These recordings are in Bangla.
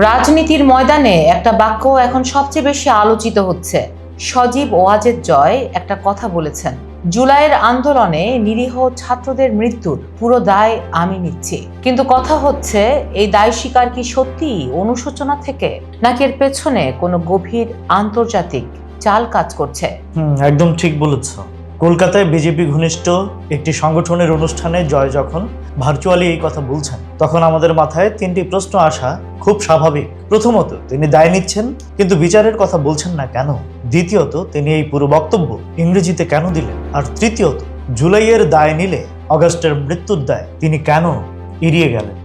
রাজনীতির ময়দানে একটা বাক্য এখন সবচেয়ে বেশি আলোচিত হচ্ছে। সজীব ওয়াজেদ জয় একটা কথা বলেছেন, জুলাইয়ের আন্দোলনে নিরীহ ছাত্রদের মৃত্যুর পুরো দায় আমি নিচ্ছি। কিন্তু কথা হচ্ছে, এই দায় স্বীকার কি সত্যি অনুশোচনা থেকে, নাকি এর পেছনে কোনো গভীর আন্তর্জাতিক চাল কাজ করছে? একদম ঠিক বলেছ। কলকাতায় বিজেপি ঘনিষ্ঠ একটি সংগঠনের অনুষ্ঠানে জয় যখন ভার্চুয়ালি এই কথা বলছেন, তখন আমাদের মাথায় তিনটি প্রশ্ন আসা খুব স্বাভাবিক। প্রথমত, তিনি দায় নিচ্ছেন কিন্তু বিচারের কথা বলছেন না কেন? দ্বিতীয়ত, তিনি এই পুরো বক্তব্য ইংরেজিতে কেন দিলেন? আর তৃতীয়ত, জুলাইয়ের দায় নিলে অগাস্টের মৃত্যুর দায় তিনি কেন এড়িয়ে গেলেন?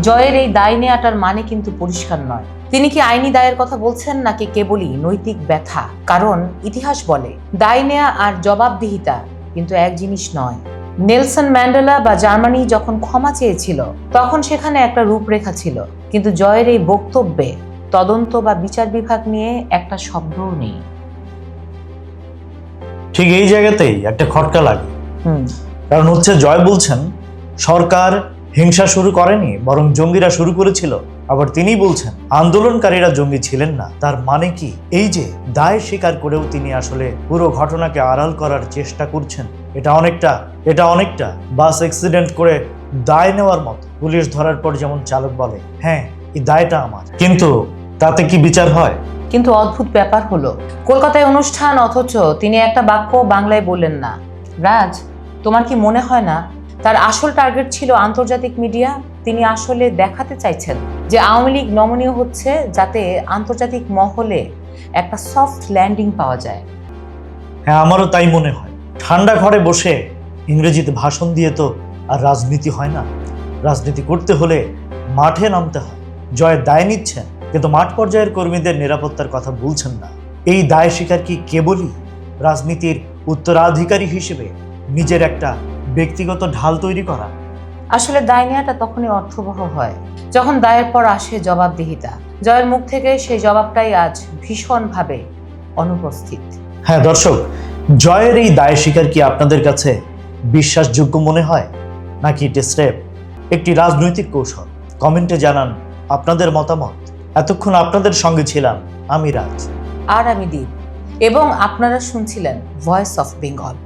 জয়ের এই দায় নেওয়াটার মানে কিন্তু পরিষ্কার নয়। তিনি কি আইনি দায়ের কথা বলছেন, নাকি কেবলই নৈতিক ব্যথা? কারণ ইতিহাস বলে, দায় নেয়া আর জবাবদিহিতা কিন্তু এক জিনিস নয়। নেলসন ম্যান্ডেলা বা জার্মানি যখন ক্ষমা চেয়েছিল, তখন সেখানে একটা রূপরেখা ছিল, কিন্তু জয়ের এই বক্তব্যে তদন্ত বা বিচার বিভাগ নিয়ে একটা শব্দও নেই। ঠিক এই জায়গাতেই একটা খটকা লাগে। কারণ জয় বলছেন সরকার হিংসা শুরু করেনি, বরং জঙ্গিরা শুরু করেছিল। আবার তিনি বলছেন আন্দোলনকারীরা জঙ্গি ছিলেন না। তার মানে কি এই যে দায় স্বীকার করেও তিনি আসলে পুরো ঘটনাকে আড়াল করার চেষ্টা করছেন? এটা অনেকটা বাস অ্যাক্সিডেন্ট করে দায় নেওয়ার মতো। পুলিশ ধরার পর যেমন চালক বলে, হ্যাঁ এই দায়টা আমার, কিন্তু তাতে কি বিচার হয়? কিন্তু অদ্ভুত ব্যাপার হলো, কলকাতায় অনুষ্ঠান, অথচ তিনি একটা বাক্য বাংলায় বললেন না। রাজ, তোমার কি মনে হয় না তার আসল টার্গেট ছিল আন্তর্জাতিক মিডিয়া? তিনি আসলে দেখাতে চাইছেন যে আওয়ামী লীগ নমনীয় হচ্ছে, যাতে আন্তর্জাতিক মহলে একটা সফট ল্যান্ডিং পাওয়া যায়। হ্যাঁ, আমারও তাই মনে হয়। ঠান্ডা ঘরে বসে ইংরেজিতে ভাষণ দিয়ে তো আর রাজনীতি হয় না। রাজনীতি করতে হলে মাঠে নামতে হয়। জয় দায় নিচ্ছেন, কিন্তু মাঠ পর্যায়ের কর্মীদের নিরাপত্তার কথা বলছেন না। এই দায় স্বীকার কি কেবলই রাজনীতির উত্তরাধিকারী হিসেবে নিজের একটা ব্যক্তিগত ঢাল তৈরি করা? আসলে দায় নেওয়াটা তখনই অর্থবহ হয় যখন দায়ের পর আসে জবাবদিহিতা। জয়ের মুখ থেকে সেই জবাবটাই আজ ভীষণভাবে অনুপস্থিত। হ্যাঁ দর্শক, জয়ের এই দায় স্বীকার কি আপনাদের কাছে বিশ্বাসযোগ্য মনে হয়, নাকি স্রেফ একটি রাজনৈতিক কৌশল? কমেন্টে জানান আপনাদের মতামত। এতক্ষণ আপনাদের সঙ্গে ছিলাম আমি রাজ, আর আমি দীপ, এবং আপনারা শুনছিলেন ভয়েস অফ বেঙ্গল।